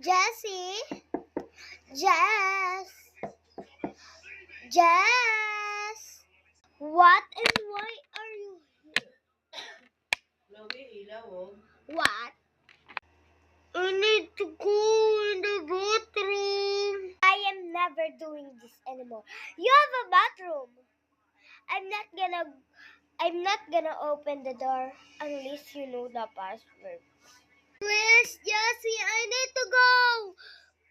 Jessie? Jess? Jess? What and why are you here? What? I need to go in the bathroom. I am never doing this anymore. You have a bathroom. I'm not gonna open the door unless you know the password. Please, Jessie, I need to go.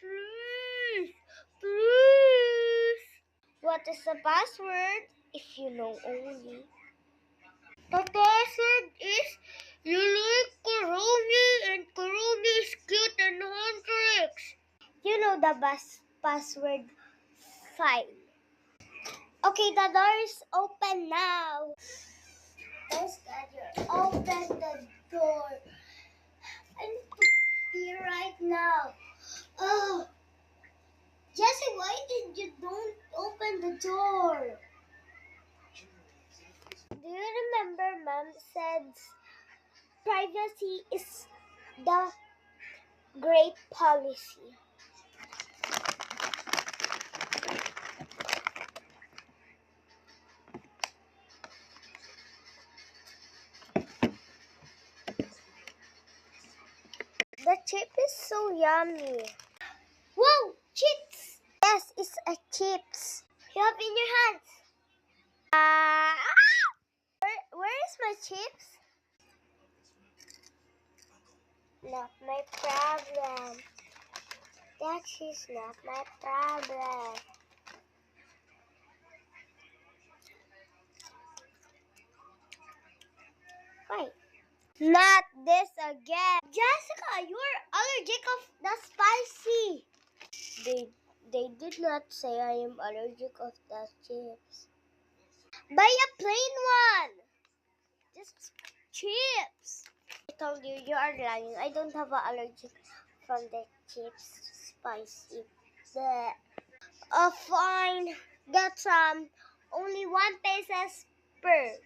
Please, please. What is the password? If you know only. The password is you like Kurumi and Kurumi is cute and Huntrix. You know the password. Fine. Okay, the door is open now. Yes, Dad, open the door. I need to pee right now. Oh, Jessie, why did you don't open the door? Do you remember Mom said privacy is the great policy? The chip is so yummy. Whoa, chips! Yes, it's a chips. You have in your hands. Where is my chips? Not my problem. That is not my problem. Wait. Not this again. Jessica, you're allergic of the spicy. They did not say I am allergic of the chips. Buy a plain one. Just chips. I told you you are lying. I don't have an allergic from the chips spicy. Bleh. Oh, fine. Get some. Only 1 peso per.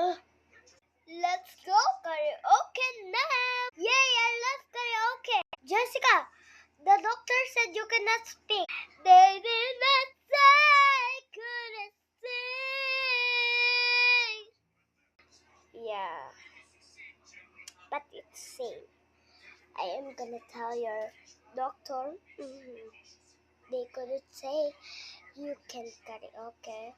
Let's go karaoke now. Yay, I love karaoke. Jessica, the doctor said you cannot speak. They did not say I couldn't sing. Yeah, but it's same. I am gonna tell your doctor. They couldn't say you can karaoke.